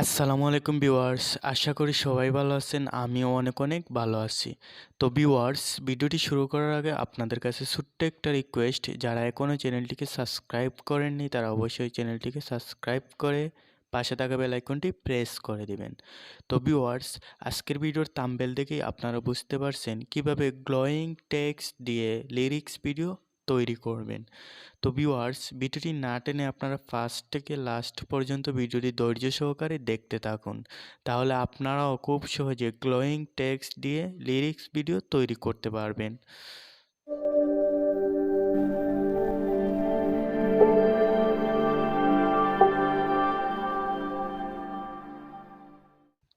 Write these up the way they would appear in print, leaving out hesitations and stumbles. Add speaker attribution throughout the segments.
Speaker 1: আসসালামু আলাইকুম ভিউয়ার্স, আশা করি সবাই ভালো আছেন। আমিও অনেক অনেক ভালো আছি। তো ভিউয়ার্স, ভিডিওটি শুরু করার আগে আপনাদের কাছে ছোট্ট একটা রিকোয়েস্ট, যারা এখনও চ্যানেলটিকে সাবস্ক্রাইব করেননি তারা অবশ্যই চ্যানেলটিকে সাবস্ক্রাইব করে পাশে থাকা বেল আইকনটি প্রেস করে দিবেন। তো ভিউয়ার্স, আজকের ভিডিওর থাম্বনেল দেখেই আপনারা বুঝতে পারছেন কিভাবে গ্লোয়িং টেক্সট দিয়ে লিরিক্স ভিডিও তৈরি করবেন। তো ভিউয়ার্স, ভিডিওটি না টেনে আপনারা ফার্স্ট থেকে লাস্ট পর্যন্ত ভিডিওটি ধৈর্য সহকারে দেখতে থাকুন, তাহলে আপনারাও খুব সহজে গ্লোয়িং টেক্সট দিয়ে লিরিক্স ভিডিও তৈরি করতে পারবেন।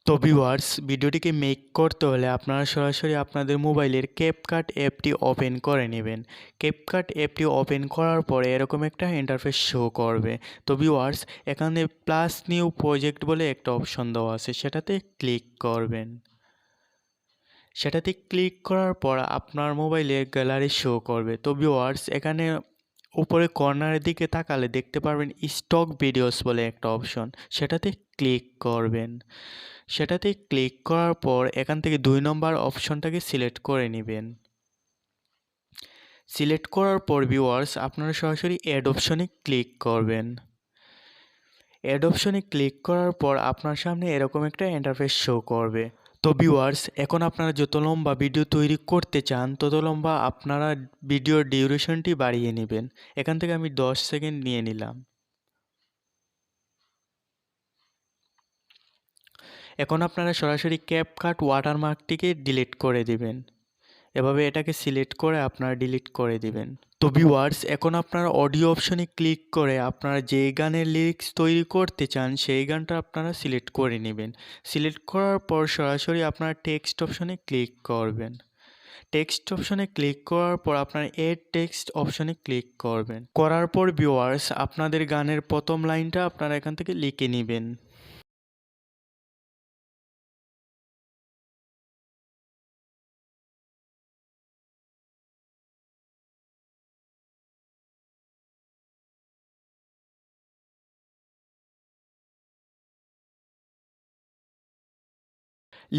Speaker 1: তো ভিউয়ার্স, ভিডিওটিকে মেক করতে হলে আপনারা সরাসরি আপনাদের মোবাইলের ক্যাপকাট অ্যাপটি ওপেন করে নেবেন। ক্যাপকাট অ্যাপটি ওপেন করার পরে এরকম একটা ইন্টারফেস শো করবে। তো ভিউয়ার্স, এখানে প্লাস নিউ প্রজেক্ট বলে একটা অপশন দেওয়া আছে, সেটাতে ক্লিক করবেন। সেটাতে ক্লিক করার পর আপনার মোবাইলে গ্যালারি শো করবে। তো ভিউয়ার্স, এখানে উপরে কর্নারের দিকে তাকালে দেখতে পারবেন স্টক ভিডিওস বলে একটা অপশন, সেটাতে ক্লিক করবেন। সেটাতে ক্লিক করার পর এখান থেকে 2 নম্বর অপশনটাকে সিলেক্ট করে নেবেন। সিলেক্ট করার পর ভিউয়ার্স, আপনারা সরাসরি অ্যাড অপশনে ক্লিক করবেন। অ্যাড অপশনে ক্লিক করার পর আপনার সামনে এরকম একটা ইন্টারফেস শো করবে। তো ভিউয়ার্স, এখন আপনারা যত লম্বা ভিডিও তৈরি করতে চান তত লম্বা আপনারা ভিডিওর ডিউরেশনটি বাড়িয়ে নেবেন। এখান থেকে আমি 10 সেকেন্ড নিয়ে নিলাম। এখন আপনারা সরাসরি ক্যাপকাট ওয়াটারমার্কটিকে ডিলিট করে দিবেন। এভাবে এটাকে সিলেক্ট করে আপনারা ডিলিট করে দিবেন। তো ভিউয়ার্স, এখন আপনারা অডিও অপশনে ক্লিক করে আপনারা যে গানের লিরিক্স তৈরি করতে চান সেই গানটা আপনারা সিলেক্ট করে নেবেন। সিলেক্ট করার পর সরাসরি আপনারা টেক্সট অপশনে ক্লিক করবেন। টেক্সট অপশনে ক্লিক করার পর আপনারা এড টেক্সট অপশনে ক্লিক করবেন। করার পর ভিউয়ার্স, আপনাদের গানের প্রথম লাইনটা আপনারা এখান থেকে লিখে নেবেন।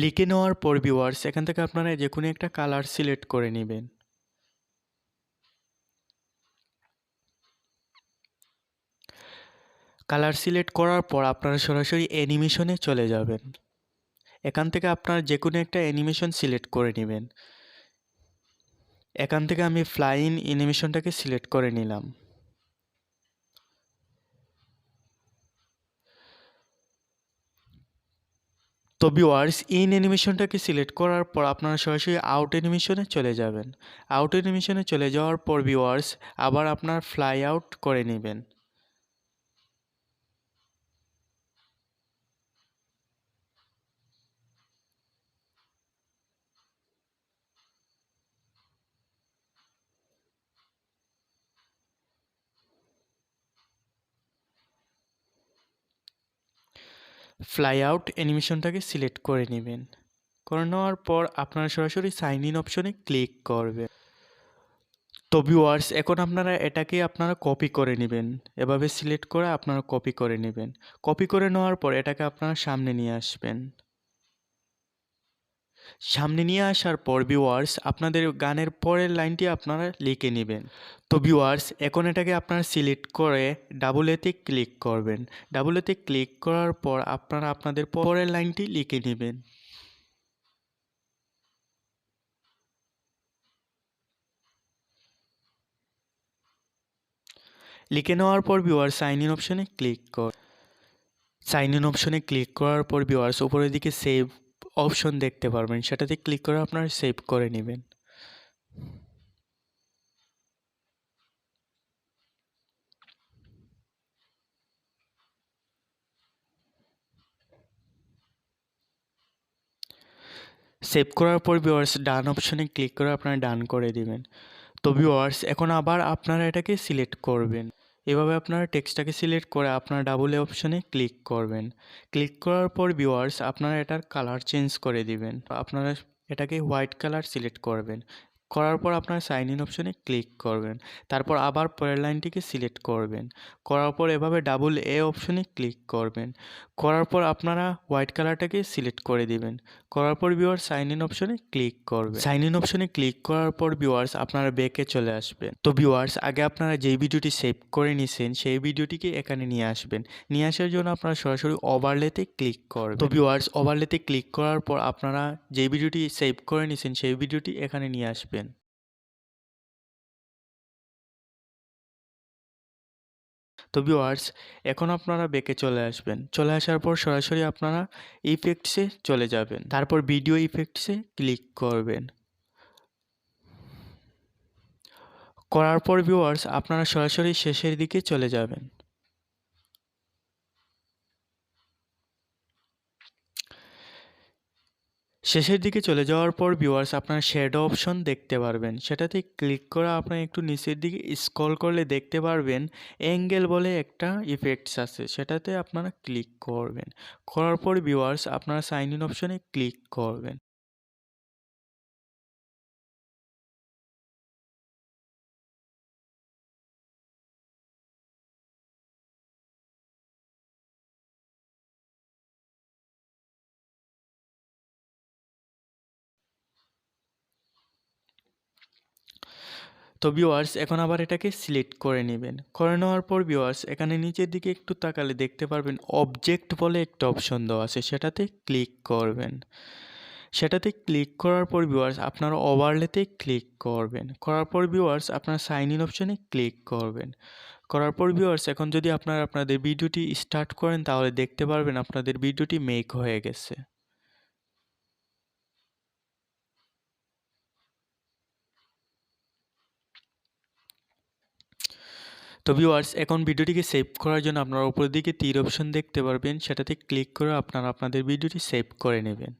Speaker 1: লিখে নেওয়ার পর ভিউয়ার্স, এখান থেকে আপনারা যে কোনো একটা কালার সিলেক্ট করে নেবেন। কালার সিলেক্ট করার পর আপনারা সরাসরি অ্যানিমেশনে চলে যাবেন। এখান থেকে আপনারা যে কোনো একটা অ্যানিমেশন সিলেক্ট করে নেবেন। এখান থেকে আমি ফ্লাইং অ্যানিমেশনটাকে সিলেক্ট করে নিলাম। তো ভিউয়ার্স, ইন অ্যানিমেশনটাকে সিলেক্ট করার পর আপনারা সরাসরি আউট অ্যানিমেশনে চলে যাবেন। আউট অ্যানিমেশনে চলে যাওয়ার পর ভিউয়ার্স, আবার আপনার ফ্লাই আউট করে নেবেন। ফ্লাই আউট অ্যানিমেশনটাকে সিলেক্ট করে নেবেন। করে নেওয়ার পর আপনারা সরাসরি সাইন ইন অপশনে ক্লিক করবেন। তো ভিউয়ার্স, এখন আপনারা এটাকে আপনারা কপি করে নেবেন। এভাবে সিলেক্ট করে আপনারা কপি করে নেবেন। কপি করে নেওয়ার পর এটাকে আপনারা সামনে নিয়ে আসবেন। সামনে নিয়ে আসার পর ভিউয়ার্স, আপনাদের গানের পরের লাইনটি আপনারা লিখে নেবেন। তো ভিউয়ার্স, এখন এটাকে আপনারা সিলেক্ট করে ডাবল এতে ক্লিক করবেন। ডাবল এতে ক্লিক করার পর আপনারা আপনাদের পরের লাইনটি লিখে নেবেন। লিখে নেওয়ার পর ভিউয়ার্স, সাইন ইন অপশনে ক্লিক কর। সাইন ইন অপশনে ক্লিক করার পর ভিউয়ার্স, উপরের দিকে সেভ অপশন দেখতে পারবেন, সেটাতে ক্লিক করে আপনারা সেভ করে নেবেন। সেভ করার পর ভিউয়ার্স, ডান অপশনে ক্লিক করে আপনারা ডান করে দিবেন। তো ভিউয়ার্স, এখন আবার আপনারা এটাকে সিলেক্ট করবেন। এভাবে আপনারা টেক্সটটাকে সিলেক্ট করে আপনারা ডাবল অপশনে ক্লিক করবেন। ক্লিক করার পর ভিউয়ার্স, আপনারা এটার কালার চেঞ্জ করে দিবেন। আপনারা এটাকে হোয়াইট কালার সিলেক্ট করবেন। করার পর আপনারা সাইন ইন অপশনে ক্লিক করবেন। তারপর আবার পরের লাইনটিকে সিলেক্ট করবেন। করার পর এভাবে ডাবল এ অপশনে ক্লিক করবেন। করার পর আপনারা হোয়াইট কালারটাকে সিলেক্ট করে দিবেন। করার পর ভিউয়ার্স সাইন ইন অপশনে ক্লিক করবেন। সাইন ইন অপশনে ক্লিক করার পর ভিউয়ার্স আপনারা ব্যাকে চলে আসবেন। তো ভিউয়ার্স আগে আপনারা যেই ভিডিওটি সেভ করে নিছেন সেই ভিডিওটিকে এখানে নিয়ে আসবেন। নিয়ে আসার জন্য আপনারা সরাসরি ওভারলেতে ক্লিক করবেন। তো ভিউয়ার্স ওভারলেতে ক্লিক করার পর আপনারা যেই ভিডিওটি সেভ করে নিছেন সেই ভিডিওটি এখানে নিয়ে আসবেন। তো ভিউয়ার্স এখন আপনারা ব্যাকে চলে আসবেন। চলে আসার পর সরাসরি আপনারা ইফেক্টসে চলে যাবেন। তারপর ভিডিও ইফেক্টসে ক্লিক করবেন। করার পর ভিউয়ার্স আপনারা সরাসরি শেষের দিকে চলে যাবেন। শেষের দিকে চলে যাওয়ার পর ভিউয়ার্স আপনারা শ্যাডো অপশন দেখতে পারবেন। সেটাতে ক্লিক করে আপনারা একটু নিচের দিকে স্ক্রল করলে দেখতে পারবেন অ্যাঙ্গেল বলে একটা ইফেক্টস আছে, সেটাতে আপনারা ক্লিক করবেন। করার পর ভিউয়ার্স আপনারা সাইন ইন অপশনে ক্লিক করবেন। তো ভিউয়ার্স এখন আবার এটাকে সিলেক্ট করে নেবেন। করে নেওয়ার পর ভিউয়ার্স এখানে নিচের দিকে একটু তাকালে দেখতে পারবেন অবজেক্ট বলে একটা অপশন দেওয়া আছে, সেটাতে ক্লিক করবেন। সেটাতে ক্লিক করার পর ভিউয়ার্স আপনারা ওভারলেতে ক্লিক করবেন। করার পর ভিউয়ার্স আপনারা সাইন ইন অপশনে ক্লিক করবেন। করার পর ভিউয়ার্স এখন যদি আপনারা আপনাদের ভিডিওটি স্টার্ট করেন তাহলে দেখতে পারবেন আপনাদের ভিডিওটি মেক হয়ে গেছে। তো ভিউয়ার্স এখন ভিডিওটিকে সেভ করার জন্য আপনারা উপরের দিকে তীর অপশন দেখতে পারবেন, সেটাতে ক্লিক করে আপনারা আপনাদের ভিডিওটি সেভ করে নেবেন।